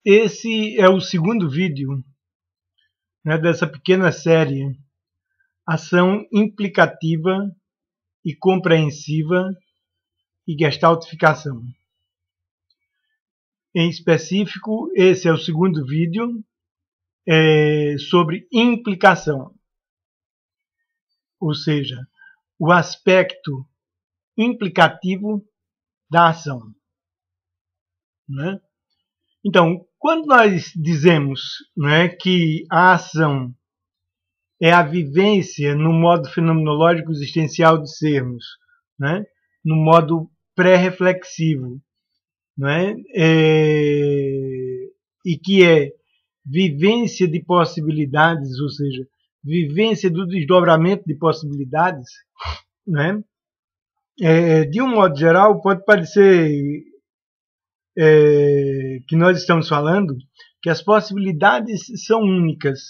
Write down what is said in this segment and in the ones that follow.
Esse é o segundo vídeo, né, dessa pequena série Ação Implicativa e Compreensiva e Gestaltificação. Em específico, esse é o segundo vídeo sobre implicação, ou seja, o aspecto implicativo da ação, né? Então, quando nós dizemos, né, que a ação é a vivência no modo fenomenológico existencial de sermos, né, no modo pré-reflexivo, né, e que é vivência de possibilidades, ou seja, vivência do desdobramento de possibilidades, né, de um modo geral, pode parecer que nós estamos falando que as possibilidades são únicas,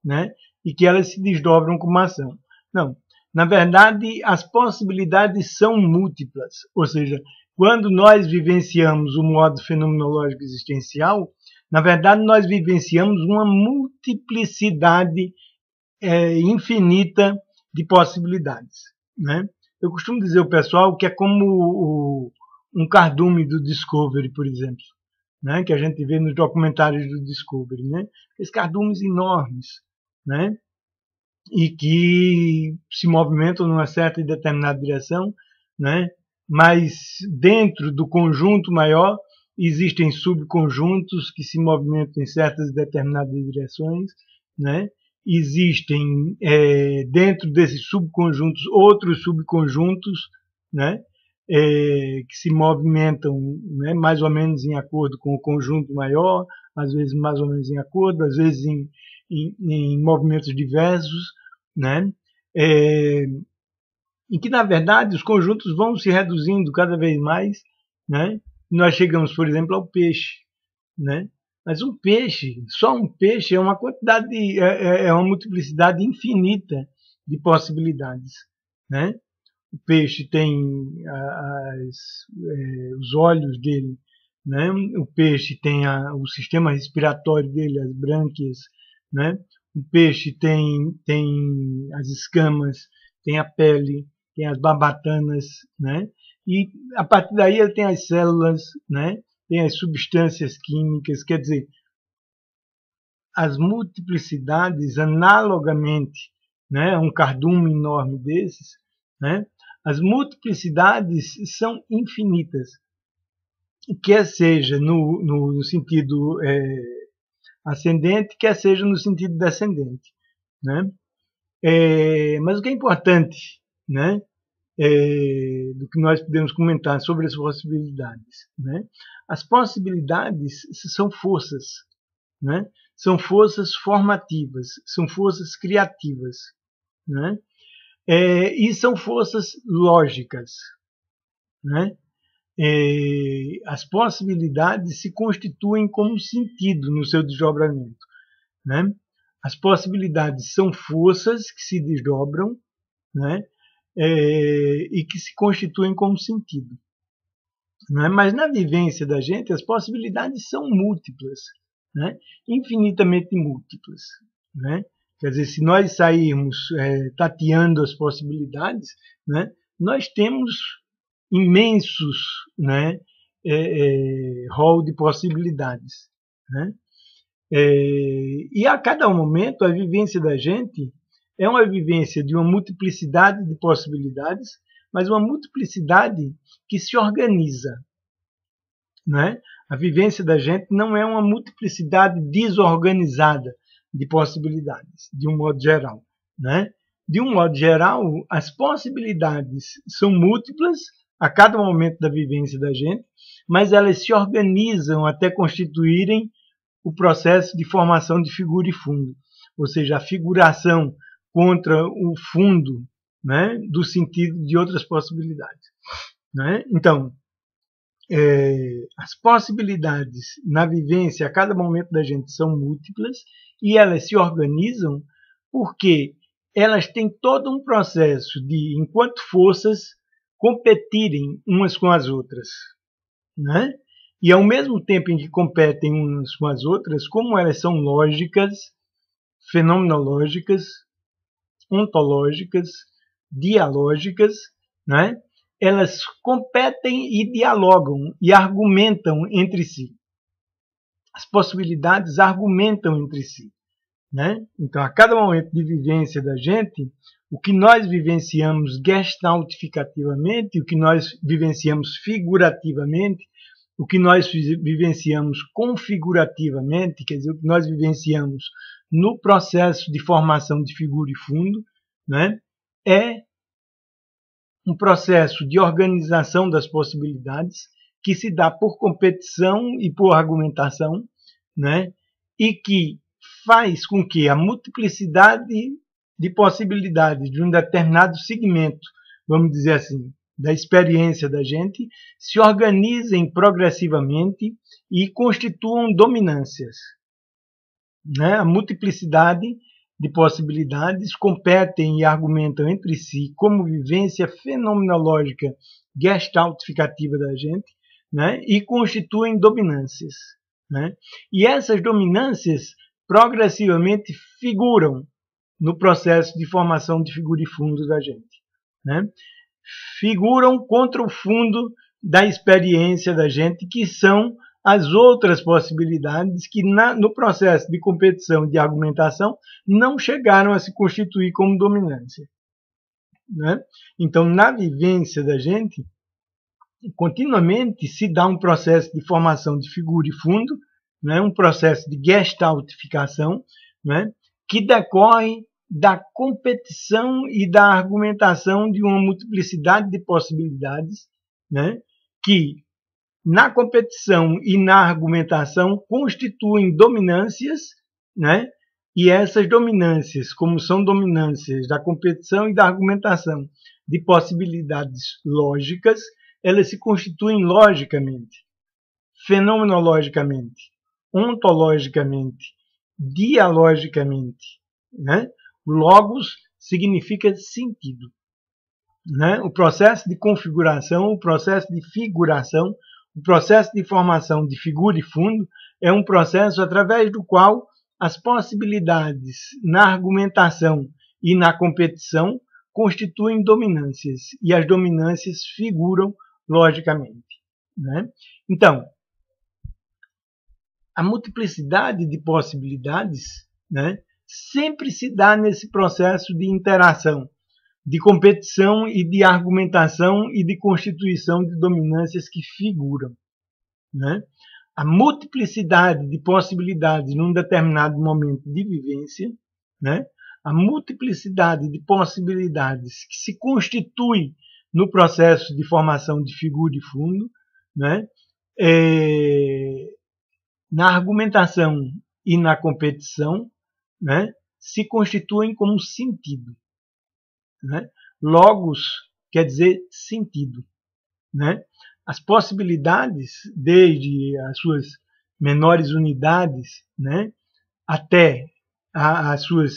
né, e que elas se desdobram como ação. Não, na verdade, as possibilidades são múltiplas, ou seja, quando nós vivenciamos o modo fenomenológico existencial, na verdade, nós vivenciamos uma multiplicidade infinita de possibilidades, né? Eu costumo dizer ao pessoal que é como um cardume do Discovery, por exemplo, né? Que a gente vê nos documentários do Discovery, né? Esses cardumes enormes, né? E que se movimentam numa certa e determinada direção, né? Mas dentro do conjunto maior existem subconjuntos que se movimentam em certas e determinadas direções, né? Existem dentro desses subconjuntos outros subconjuntos, né? Que se movimentam, né, mais ou menos em acordo com o conjunto maior, às vezes mais ou menos em acordo, às vezes em movimentos diversos, né? Em que, na verdade, os conjuntos vão se reduzindo cada vez mais, né? Nós chegamos, por exemplo, ao peixe, né? Mas um peixe, só um peixe, é uma quantidade, é uma multiplicidade infinita de possibilidades, né? O peixe tem os olhos dele, né? O peixe tem o sistema respiratório dele, as brânquias, né? O peixe tem as escamas, tem a pele, tem as barbatanas, né? E a partir daí ele tem as células, né? Tem as substâncias químicas, quer dizer, as multiplicidades analogamente, né, um cardume enorme desses, né, as multiplicidades são infinitas, quer seja no sentido ascendente, quer seja no sentido descendente, né? Mas o que é importante, né, do que nós podemos comentar sobre as possibilidades, né? As possibilidades são forças, né? São forças formativas, são forças criativas, né? E são forças lógicas, né? As possibilidades se constituem como sentido no seu desdobramento, né? As possibilidades são forças que se desdobram, né? E que se constituem como sentido, né? Mas na vivência da gente as possibilidades são múltiplas, né? Infinitamente múltiplas, né? Quer dizer, se nós sairmos tateando as possibilidades, né, nós temos imensos, né, rol de possibilidades, né? E a cada momento a vivência da gente é uma vivência de uma multiplicidade de possibilidades, mas uma multiplicidade que se organiza, né? A vivência da gente não é uma multiplicidade desorganizada de possibilidades, de um modo geral, né? De um modo geral, as possibilidades são múltiplas a cada momento da vivência da gente, mas elas se organizam até constituírem o processo de formação de figura e fundo, ou seja, a figuração contra o fundo, né, do sentido de outras possibilidades, né? Então, as possibilidades na vivência a cada momento da gente são múltiplas e elas se organizam porque elas têm todo um processo de, enquanto forças, competirem umas com as outras, né? E ao mesmo tempo em que competem umas com as outras, como elas são lógicas, fenomenológicas, ontológicas, dialógicas, né? Elas competem e dialogam e argumentam entre si. As possibilidades argumentam entre si, né? Então, a cada momento de vivência da gente, o que nós vivenciamos gestaltificativamente, o que nós vivenciamos figurativamente, o que nós vivenciamos configurativamente, quer dizer, o que nós vivenciamos no processo de formação de figura e fundo, né, é um processo de organização das possibilidades que se dá por competição e por argumentação, né, e que faz com que a multiplicidade de possibilidades de um determinado segmento, vamos dizer assim, da experiência da gente, se organizem progressivamente e constituam dominâncias, né? A multiplicidade de possibilidades competem e argumentam entre si como vivência fenomenológica gestaltificativa da gente, né? E constituem dominâncias, né? E essas dominâncias progressivamente figuram no processo de formação de figura e fundo da gente, né? Figuram contra o fundo da experiência da gente, que são as outras possibilidades que no processo de competição e de argumentação não chegaram a se constituir como dominância, né? Então, na vivência da gente, continuamente se dá um processo de formação de figura e fundo, né? Um processo de gestaltificação, né? Que decorre da competição e da argumentação de uma multiplicidade de possibilidades, né, que na competição e na argumentação constituem dominâncias, né, e essas dominâncias, como são dominâncias da competição e da argumentação de possibilidades lógicas, elas se constituem logicamente, fenomenologicamente, ontologicamente, dialogicamente, né? Logos significa sentido, né? O processo de configuração, o processo de figuração, o processo de formação de figura e fundo é um processo através do qual as possibilidades na argumentação e na competição constituem dominâncias, e as dominâncias figuram logicamente, né? Então, a multiplicidade de possibilidades, né, sempre se dá nesse processo de interação, de competição e de argumentação e de constituição de dominâncias que figuram, né? A multiplicidade de possibilidades num determinado momento de vivência, né? A multiplicidade de possibilidades que se constitui no processo de formação de figura e fundo, né? Na argumentação e na competição, né, se constituem como sentido, né? Logos quer dizer sentido, né? As possibilidades, desde as suas menores unidades, né, até as suas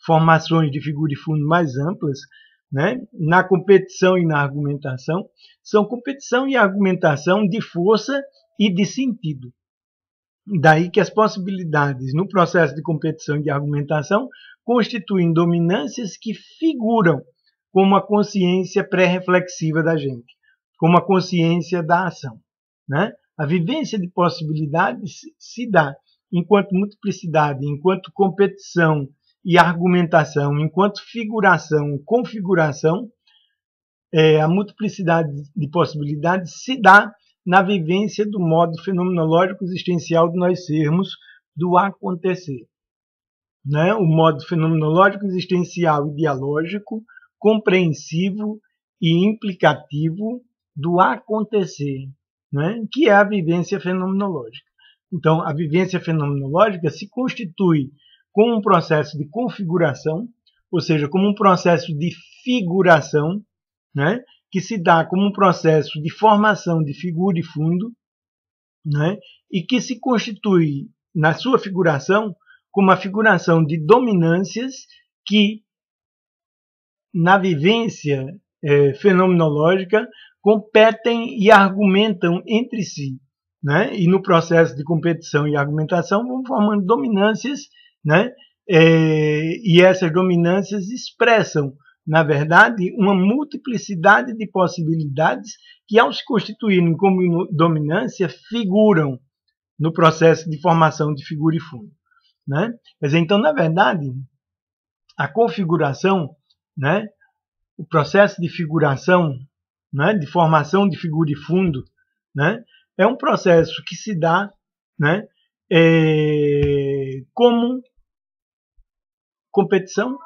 formações de figura e fundo mais amplas, né, na competição e na argumentação, são competição e argumentação de força e de sentido. Daí que as possibilidades no processo de competição e de argumentação constituem dominâncias que figuram como a consciência pré-reflexiva da gente, como a consciência da ação, né? A vivência de possibilidades se dá enquanto multiplicidade, enquanto competição e argumentação, enquanto figuração, configuração. A multiplicidade de possibilidades se dá na vivência do modo fenomenológico existencial de nós sermos, do acontecer, né? O modo fenomenológico existencial e dialógico, compreensivo e implicativo do acontecer, né? Que é a vivência fenomenológica. Então, a vivência fenomenológica se constitui como um processo de configuração, ou seja, como um processo de figuração, né? Que se dá como um processo de formação de figura e fundo, né? E que se constitui, na sua figuração, como a figuração de dominâncias que, na vivência fenomenológica, competem e argumentam entre si, né? E no processo de competição e argumentação vão formando dominâncias, né? E essas dominâncias expressam, na verdade, uma multiplicidade de possibilidades que, ao se constituírem como dominância, figuram no processo de formação de figura e fundo, né? Quer dizer, então, na verdade, a configuração, né? O processo de figuração, né? De formação de figura e fundo, né? É um processo que se dá, né? Como competição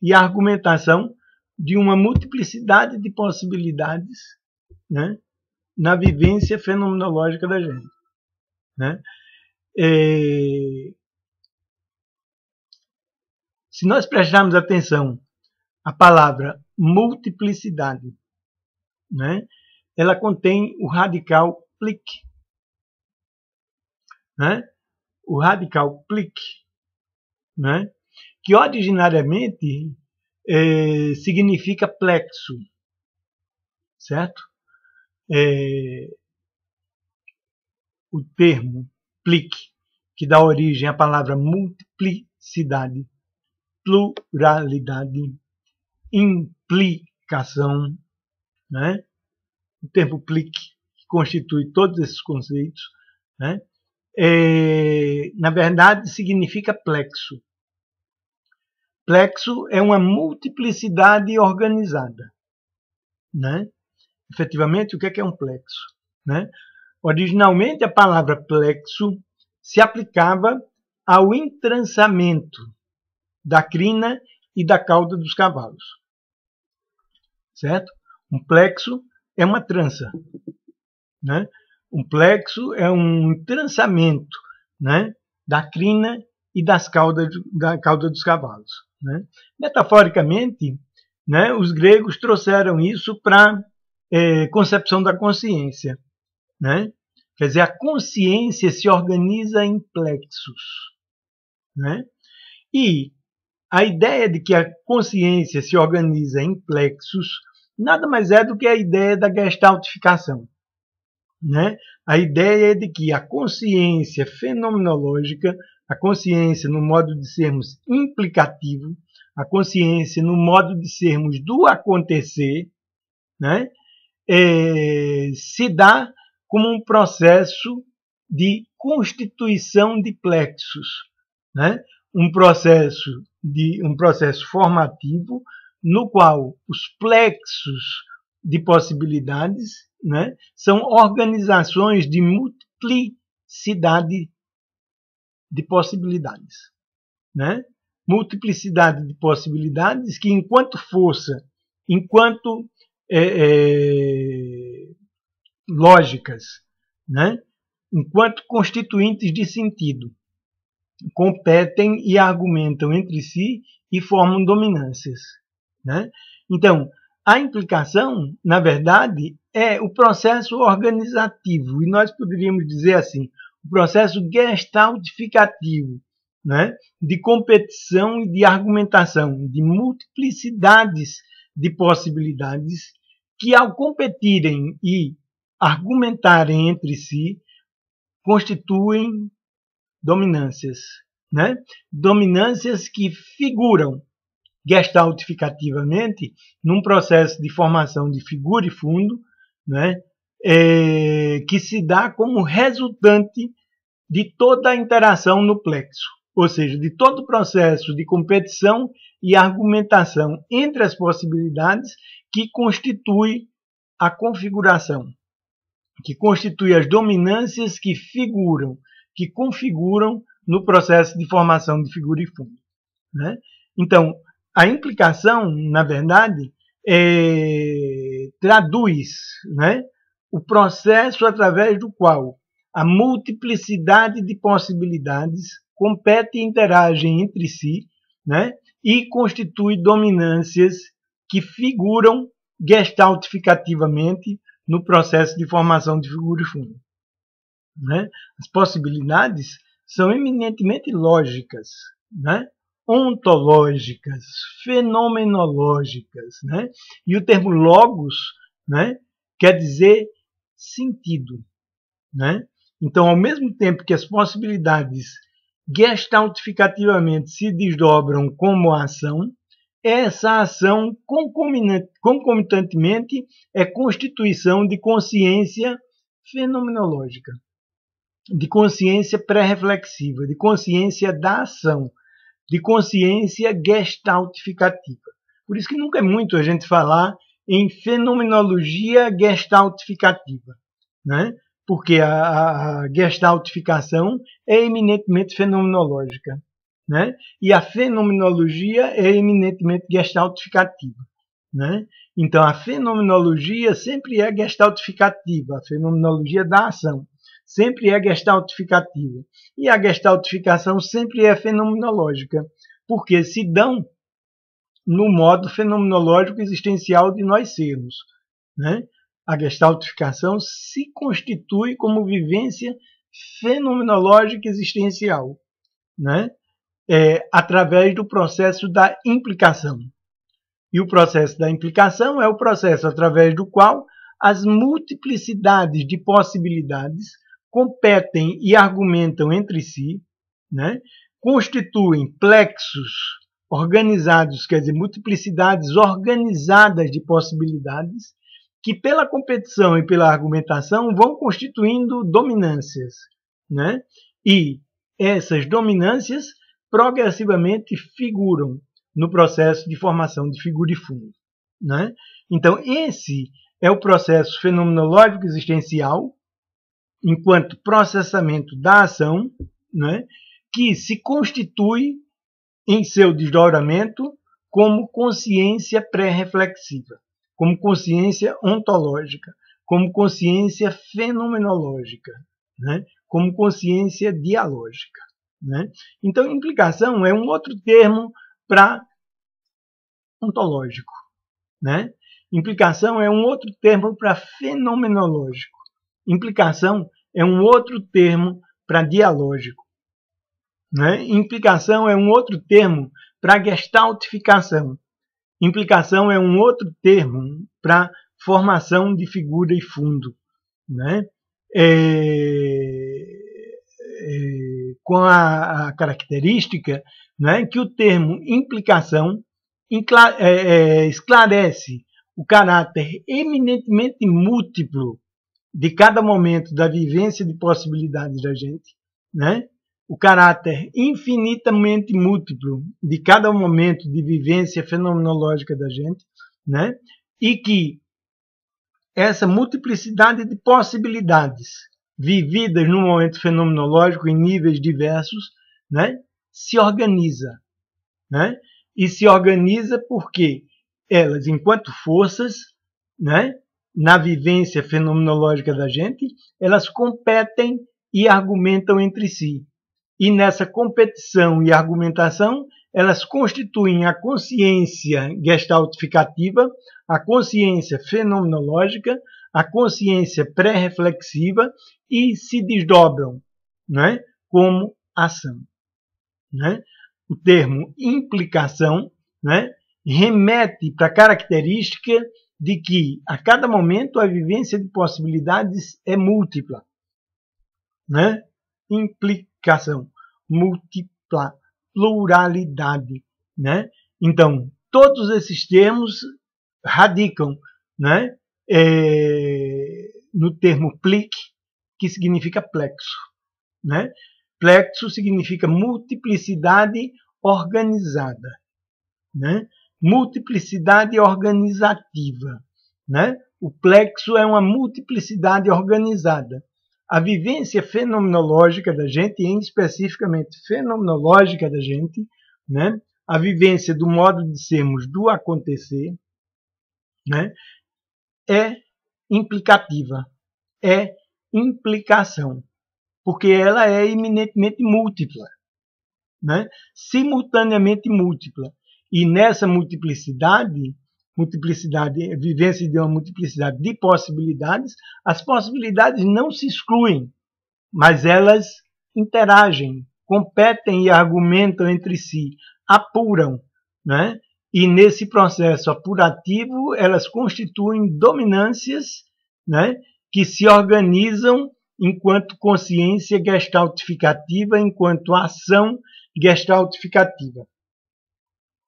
e argumentação de uma multiplicidade de possibilidades, né? Na vivência fenomenológica da gente, né? Se nós prestarmos atenção à palavra multiplicidade, né? Ela contém o radical plic, né? O radical plic, né? Que originariamente significa plexo, certo? O termo plic, que dá origem à palavra multiplicidade, pluralidade, implicação, né? O termo plic, que constitui todos esses conceitos, né? Na verdade, significa plexo. Plexo é uma multiplicidade organizada, né? Efetivamente, o que é um plexo, né? Originalmente, a palavra plexo se aplicava ao entrançamento da crina e da cauda dos cavalos, certo? Um plexo é uma trança, né? Um plexo é um entrançamento, né? Da crina e da cauda dos cavalos, né? Metaforicamente, né? Os gregos trouxeram isso para concepção da consciência, né? Quer dizer, a consciência se organiza em plexos, né? E a ideia de que a consciência se organiza em plexos nada mais é do que a ideia da gestaltificação, né? A ideia é de que a consciência fenomenológica, a consciência no modo de sermos implicativo, a consciência no modo de sermos do acontecer, né? Se dá como um processo de constituição de plexos, né? Um processo formativo no qual os plexos de possibilidades, né, são organizações de multiplicidade de possibilidades, né? Multiplicidade de possibilidades que, enquanto força, enquanto lógicas, né? Enquanto constituintes de sentido, competem e argumentam entre si e formam dominâncias, né? Então, a implicação, na verdade, é o processo organizativo, e nós poderíamos dizer assim, o processo gestaltificativo, né? De competição e de argumentação, de multiplicidades de possibilidades que, ao competirem e argumentarem entre si, constituem dominâncias, né? Dominâncias que figuram gestaltificativamente num processo de formação de figura e fundo, né? Que se dá como resultante de toda a interação no plexo, ou seja, de todo o processo de competição e argumentação entre as possibilidades que constitui a configuração, que constitui as dominâncias que figuram, que configuram no processo de formação de figura e fundo, né? Então, a implicação, na verdade, traduz, né, o processo através do qual a multiplicidade de possibilidades compete e interagem entre si, né, e constitui dominâncias que figuram gestaltificativamente no processo de formação de figura e fundo, né? As possibilidades são eminentemente lógicas, né? Ontológicas, fenomenológicas, né? E o termo logos, né, quer dizer sentido, né? Então, ao mesmo tempo que as possibilidades gestaltificativamente se desdobram como ação, essa ação concomitantemente é constituição de consciência fenomenológica, de consciência pré-reflexiva, de consciência da ação, de consciência gestaltificativa. Por isso que nunca é muito a gente falar em fenomenologia gestaltificativa, né? Porque a gestaltificação é eminentemente fenomenológica, né? E a fenomenologia é eminentemente gestaltificativa, né? Então, a fenomenologia sempre é gestaltificativa, a fenomenologia da ação sempre é gestaltificativa. E a gestaltificação sempre é fenomenológica, porque se dão no modo fenomenológico existencial de nós sermos, né? A gestaltificação se constitui como vivência fenomenológica existencial, né? Através do processo da implicação. E o processo da implicação é o processo através do qual as multiplicidades de possibilidades competem e argumentam entre si, né? Constituem plexos organizados, quer dizer, multiplicidades organizadas de possibilidades, que pela competição e pela argumentação vão constituindo dominâncias, né? E essas dominâncias progressivamente figuram no processo de formação de figura e fundo, né? Então, esse é o processo fenomenológico existencial, enquanto processamento da ação, né? Que se constitui em seu desdobramento como consciência pré-reflexiva, como consciência ontológica, como consciência fenomenológica, né? Como consciência dialógica, né? Então, implicação é um outro termo para ontológico, né? Implicação é um outro termo para fenomenológico. Implicação é um outro termo para dialógico, né? Implicação é um outro termo para gestaltificação. Implicação é um outro termo para formação de figura e fundo, né? Com a característica, né, que o termo implicação esclarece o caráter eminentemente múltiplo de cada momento da vivência de possibilidades da gente, né? O caráter infinitamente múltiplo de cada momento de vivência fenomenológica da gente, né? E que essa multiplicidade de possibilidades vividas no momento fenomenológico em níveis diversos, né? Se organiza, né? E se organiza porque elas, enquanto forças, né? Na vivência fenomenológica da gente, elas competem e argumentam entre si. E nessa competição e argumentação, elas constituem a consciência gestaltificativa, a consciência fenomenológica, a consciência pré-reflexiva e se desdobram, né, como ação, né? O termo implicação, né, remete para a característica de que a cada momento a vivência de possibilidades é múltipla, né? Implicação, múltipla, pluralidade, né? Então, todos esses termos radicam, né, no termo plique, que significa plexo, né? Plexo significa multiplicidade organizada, né? Multiplicidade organizativa, né? O plexo é uma multiplicidade organizada. A vivência fenomenológica da gente, e especificamente fenomenológica da gente, né? A vivência do modo de sermos do acontecer, né? É implicativa, é implicação, porque ela é eminentemente múltipla, né? Simultaneamente múltipla. E nessa multiplicidade, vivência de uma multiplicidade de possibilidades, as possibilidades não se excluem, mas elas interagem, competem e argumentam entre si, apuram, né? E nesse processo apurativo, elas constituem dominâncias, né, que se organizam enquanto consciência gestaltificativa, enquanto ação gestaltificativa.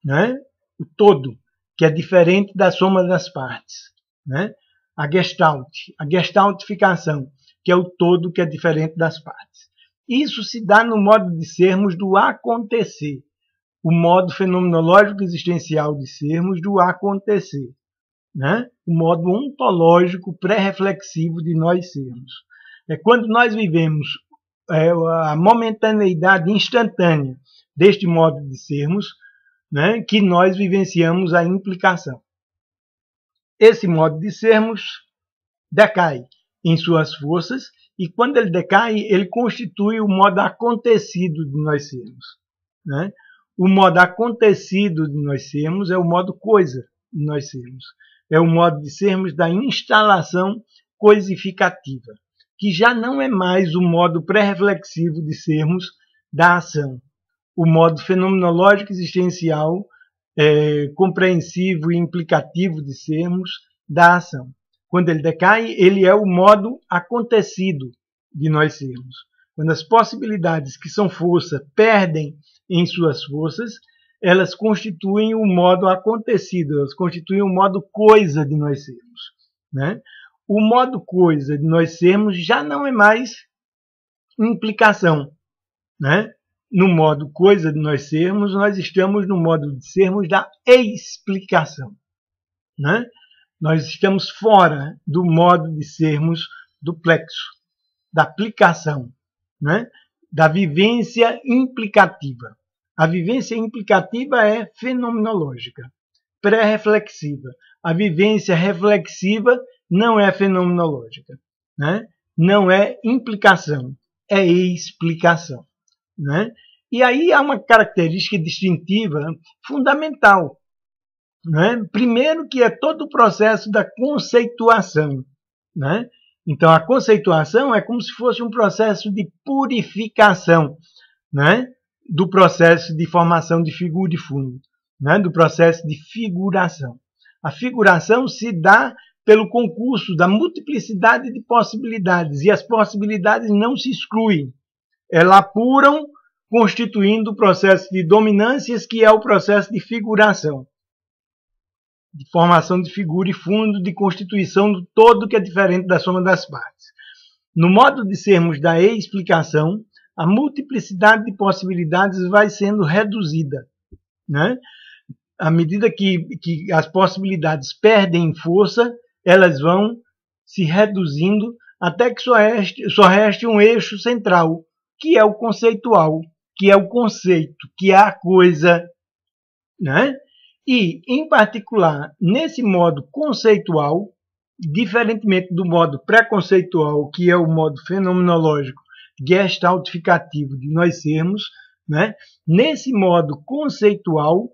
Né? O todo, que é diferente da soma das partes. Né? A gestaltificação, que é o todo, que é diferente das partes. Isso se dá no modo de sermos do acontecer, o modo fenomenológico existencial de sermos do acontecer, né? O modo ontológico pré-reflexivo de nós sermos. É quando nós vivemos a momentaneidade instantânea deste modo de sermos, né, que nós vivenciamos a implicação. Esse modo de sermos decai em suas forças e quando ele decai, ele constitui o modo acontecido de nós sermos. Né? O modo acontecido de nós sermos é o modo coisa de nós sermos. É o modo de sermos da instalação coisificativa, que já não é mais o modo pré-reflexivo de sermos da ação. O modo fenomenológico existencial, compreensivo e implicativo de sermos da ação. Quando ele decai, ele é o modo acontecido de nós sermos. Quando as possibilidades que são força perdem em suas forças, elas constituem o modo acontecido, elas constituem o modo coisa de nós sermos. Né? O modo coisa de nós sermos já não é mais implicação. Né? No modo coisa de nós sermos, nós estamos no modo de sermos da explicação. Né? Nós estamos fora do modo de sermos do plexo, da aplicação, né? Da vivência implicativa. A vivência implicativa é fenomenológica, pré-reflexiva. A vivência reflexiva não é fenomenológica, né? Não é implicação, é explicação. Né? E aí há uma característica distintiva fundamental. Né? Primeiro, que é todo o processo da conceituação. Né? Então, a conceituação é como se fosse um processo de purificação, né? Do processo de formação de figura e fundo, né? Do processo de figuração. A figuração se dá pelo concurso da multiplicidade de possibilidades, e as possibilidades não se excluem. Elas apuram, constituindo o processo de dominâncias, que é o processo de figuração, de formação de figura e fundo, de constituição do todo, que é diferente da soma das partes. No modo de sermos da explicação, a multiplicidade de possibilidades vai sendo reduzida. Né? À medida que as possibilidades perdem força, elas vão se reduzindo até que só reste um eixo central, que é o conceitual, que é o conceito, que é a coisa. Né? E, em particular, nesse modo conceitual, diferentemente do modo preconceitual, que é o modo fenomenológico gestaltificativo de nós sermos, né? Nesse modo conceitual,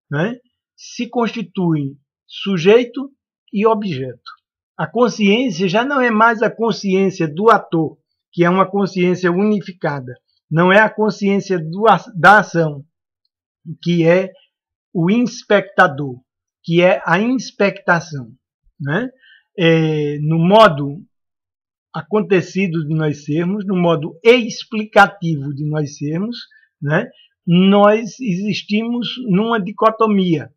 né, se constituem sujeito e objeto. A consciência já não é mais a consciência do ator, que é uma consciência unificada. Não é a consciência da ação, que é o inspectador, que é a inspectação. Né? No modo acontecido de nós sermos, no modo explicativo de nós sermos, né? Nós existimos numa dicotomia,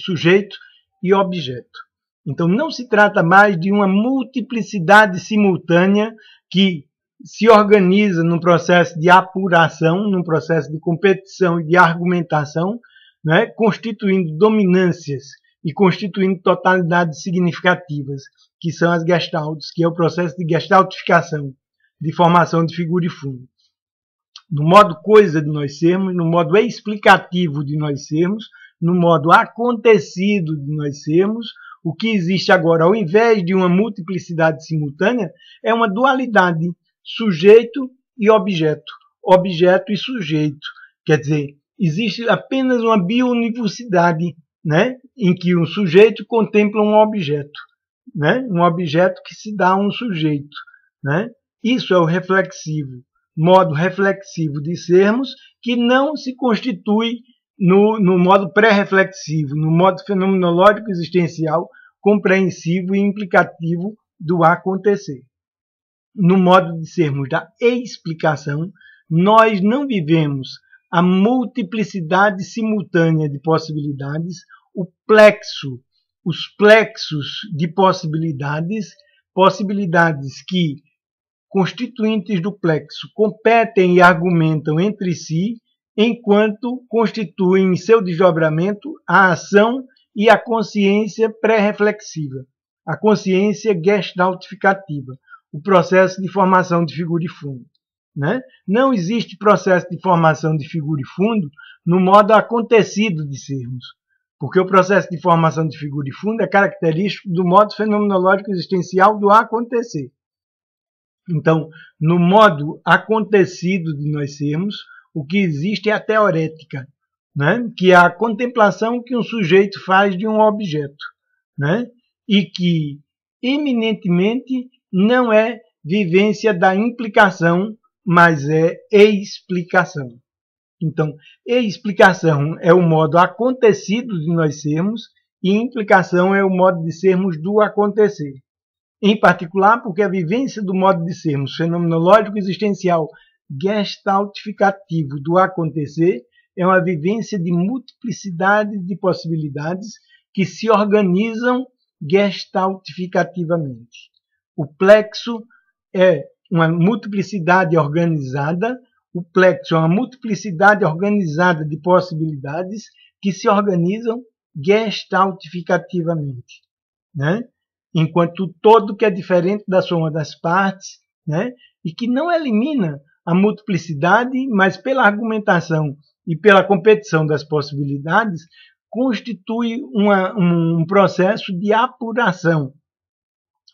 sujeito e objeto. Então não se trata mais de uma multiplicidade simultânea que se organiza num processo de apuração, num processo de competição e de argumentação, né, constituindo dominâncias e constituindo totalidades significativas, que são as gestaltes, que é o processo de gestaltificação, de formação de figura e fundo. No modo coisa de nós sermos, no modo explicativo de nós sermos, no modo acontecido de nós sermos, o que existe agora, ao invés de uma multiplicidade simultânea, é uma dualidade, sujeito e objeto, objeto e sujeito. Quer dizer, existe apenas uma biunivocidade, né, em que um sujeito contempla um objeto, né, um objeto que se dá a um sujeito. Né? Isso é o reflexivo, modo reflexivo de sermos, que não se constitui no modo pré-reflexivo, no modo fenomenológico existencial, compreensivo e implicativo do acontecer. no modo de sermos da explicação, nós não vivemos a multiplicidade simultânea de possibilidades, os plexos de possibilidades, possibilidades que, constituintes do plexo, competem e argumentam entre si, enquanto constituem em seu desdobramento a ação e a consciência pré-reflexiva, a consciência gestaltificativa, o processo de formação de figura e fundo. Né? Não existe processo de formação de figura e fundo no modo acontecido de sermos, porque o processo de formação de figura e fundo é característico do modo fenomenológico existencial do acontecer. Então, no modo acontecido de nós sermos, o que existe é a teorética, né? Que é a contemplação que um sujeito faz de um objeto, né? E que, eminentemente, não é vivência da implicação, mas é explicação. Então, explicação é o modo acontecido de nós sermos e implicação é o modo de sermos do acontecer. Em particular, porque a vivência do modo de sermos fenomenológico existencial gestaltificativo do acontecer é uma vivência de multiplicidade de possibilidades que se organizam gestaltificativamente. O plexo é uma multiplicidade organizada, o plexo é uma multiplicidade organizada de possibilidades que se organizam gestaltificativamente, né? Enquanto o todo que é diferente da soma das partes, né? E que não elimina a multiplicidade, mas pela argumentação e pela competição das possibilidades, constitui um processo de apuração,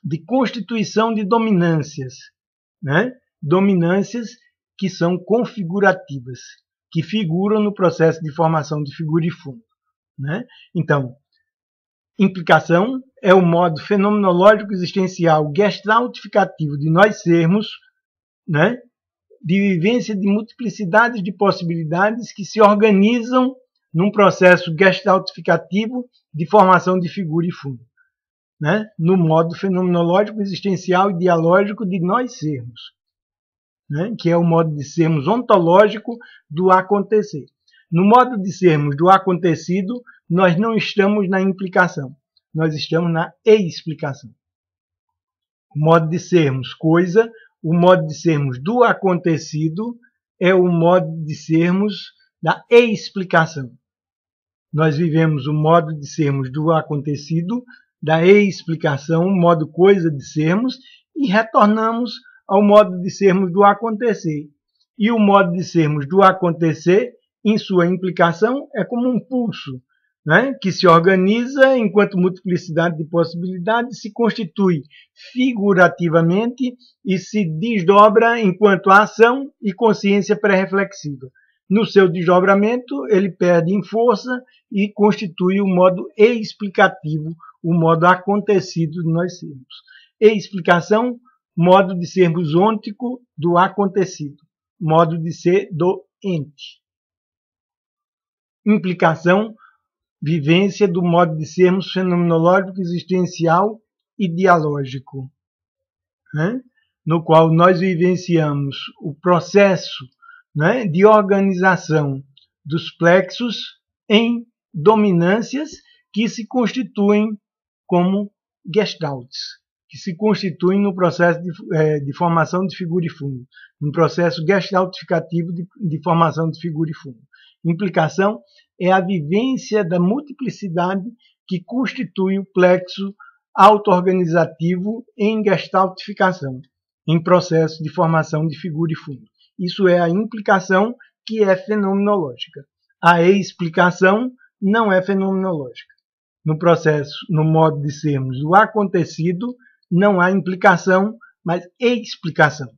de constituição de dominâncias, né? Dominâncias que são configurativas, que figuram no processo de formação de figura e fundo, né? Então, implicação é o modo fenomenológico existencial gestaltificativo de nós sermos, né? De vivência de multiplicidades de possibilidades que se organizam num processo gestaltificativo de formação de figura e fundo, né? No modo fenomenológico existencial e dialógico de nós sermos, né? Que é o modo de sermos ontológico do acontecer. No modo de sermos do acontecido, nós não estamos na implicação, nós estamos na explicação. O modo de sermos coisa, o modo de sermos do acontecido é o modo de sermos da explicação. Nós vivemos o modo de sermos do acontecido, da explicação, o modo coisa de sermos, e retornamos ao modo de sermos do acontecer. E o modo de sermos do acontecer, em sua implicação, é como um pulso, né? Que se organiza enquanto multiplicidade de possibilidades, se constitui figurativamente e se desdobra enquanto ação e consciência pré-reflexiva. No seu desdobramento, ele perde em força e constitui o modo explicativo, o modo acontecido de nós sermos. Explicação, modo de sermos ôntico do acontecido, modo de ser do ente. Implicação, vivência do modo de sermos fenomenológico, existencial e dialógico, né? No qual nós vivenciamos o processo, né, de organização dos plexos em dominâncias que se constituem como gestalts, que se constituem no processo de formação de figura e fundo, no processo gestaltificativo de formação de figura e fundo. Implicação é a vivência da multiplicidade que constitui o plexo auto-organizativo em gestaltificação, em processo de formação de figura e fundo. Isso é a implicação que é fenomenológica. A explicação não é fenomenológica. No processo, no modo de sermos o acontecido, não há implicação, mas explicação.